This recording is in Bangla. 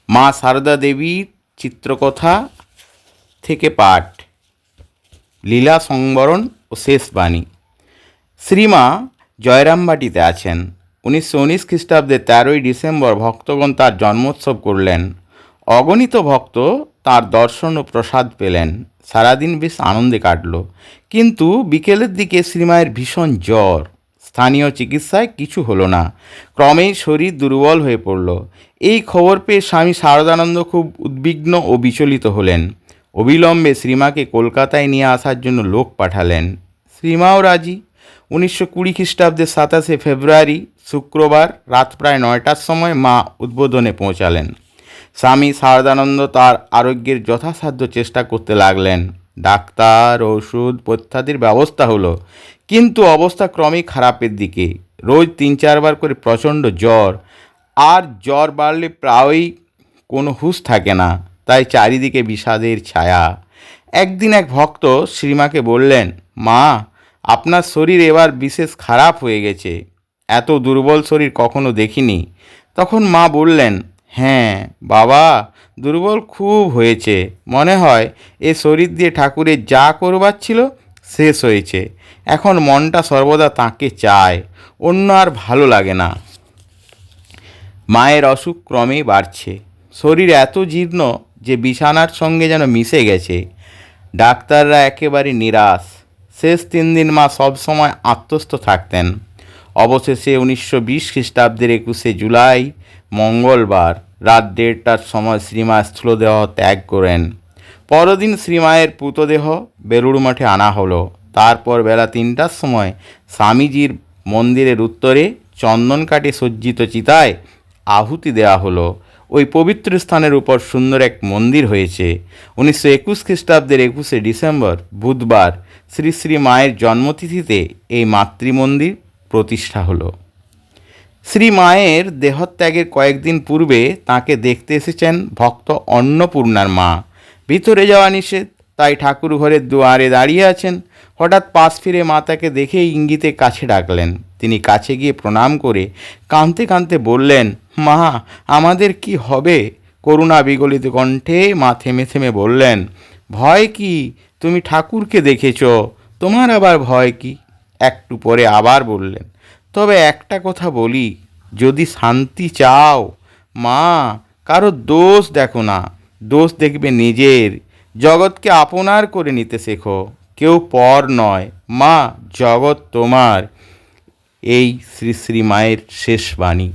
মা সারদা দেবীর চিত্রকথা থেকে পাঠ, লীলা সংবরণ ও শেষ বাণী। শ্রীমা জয়রামবাটিতে আছেন। 1919 খ্রিস্টাব্দে 13ই ডিসেম্বর ভক্তগণ তার জন্মোৎসব করলেন। অগণিত ভক্ত তার দর্শন ও প্রসাদ পেলেন। সারাদিন বেশ আনন্দে কাটল। কিন্তু বিকেলের দিকে শ্রীমায়ের ভীষণ জ্বর। স্থানীয় চিকিৎসায় কিছু হলো না। ক্রমেই শরীর দুর্বল হয়ে পড়ল। এই খবর পেয়ে স্বামী শারদানন্দ খুব উদ্বিগ্ন ও বিচলিত হলেন। অবিলম্বে শ্রীমাকে কলকাতায় নিয়ে আসার জন্য লোক পাঠালেন। শ্রীমাও রাজি। 1920 খ্রিস্টাব্দের 27শে ফেব্রুয়ারি শুক্রবার রাত প্রায় 9টার সময় মা উদ্বোধনে পৌঁছালেন। স্বামী শারদানন্দ তার আরোগ্যের যথাসাধ্য চেষ্টা করতে লাগলেন। ডাক্তার, ওষুধ প্রত্যাদির ব্যবস্থা হলো, কিন্তু অবস্থা ক্রমেই খারাপের দিকে। রোজ 3-4 বার করে প্রচণ্ড জ্বর, আর জ্বর বাড়লে প্রায়ই কোনো হুঁশ থাকে না। তাই চারিদিকে বিষাদের ছায়া। একদিন এক ভক্ত শ্রীমাকে বললেন, মা, আপনার শরীর এবার বিশেষ খারাপ হয়ে গেছে। এত দুর্বল শরীর কখনো দেখিনি। তখন মা বললেন, হ্যাঁ বাবা, দুর্বল খুব হয়েছে। মনে হয় এ শরীর দিয়ে ঠাকুরের যা করবার ছিল শেষ হয়েছে। এখন মনটা সর্বদা তাঁকে চায়, অন্য আর ভালো লাগে না। মায়ের অসুখ ক্রমেই বাড়ছে। শরীর এত জীর্ণ যে বিছানার সঙ্গে যেন মিশে গেছে। ডাক্তাররা একেবারে নিরাশ। শেষ 3 দিন মা সবসময় আত্মস্থ থাকতেন। অবশেষে 1920 খ্রিস্টাব্দের 21শে জুলাই মঙ্গলবার রাত 1:30টার সময় শ্রীমা স্থূলদেহ ত্যাগ করেন। পরদিন শ্রীমায়ের পুতদেহ বেলুড় মঠে আনা হলো। তারপর বেলা 3টার সময় স্বামীজির মন্দিরের উত্তরে চন্দন কাঠে সজ্জিত চিতায় আহুতি দেওয়া হলো। ওই পবিত্র স্থানের উপর সুন্দর এক মন্দির হয়েছে। 1921 খ্রিস্টাব্দের 21শে ডিসেম্বর বুধবার শ্রী শ্রী মায়ের জন্মতিথিতে এই মাতৃমন্দির প্রতিষ্ঠা হলো। শ্রী মায়ের দেহত্যাগের কয়েকদিন পূর্বে তাকে দেখতে এসেছেন ভক্ত অন্নপূর্ণার মা। ভিতরে যাওয়া নিষেধ, তাই ঠাকুর ঘরের দুয়ারে দাঁড়িয়ে আছেন। হঠাৎ পাশ ফিরে মা তাকে দেখে ইঙ্গিতে কাছে ডাকলেন। তিনি কাছে গিয়ে প্রণাম করে কাঁদতে কাঁদতে বললেন, মা, আমাদের কি হবে? করুণা বিগলিত কণ্ঠে মা থেমে থেমে বললেন, ভয় কি? তুমি ঠাকুরকে দেখেছ, তোমার আবার ভয় কি? একটু পরে আবার বললেন, তবে একটা কথা বলি, যদি শান্তি চাও মা, কারো দোষ দেখো না, দোষ দেখবে নিজের। জগৎকে আপনার করে নিতে শেখো, কেউ পর নয়। মা, জগৎ তোমার। এই শ্রী শ্রী মায়ের শেষ বাণী।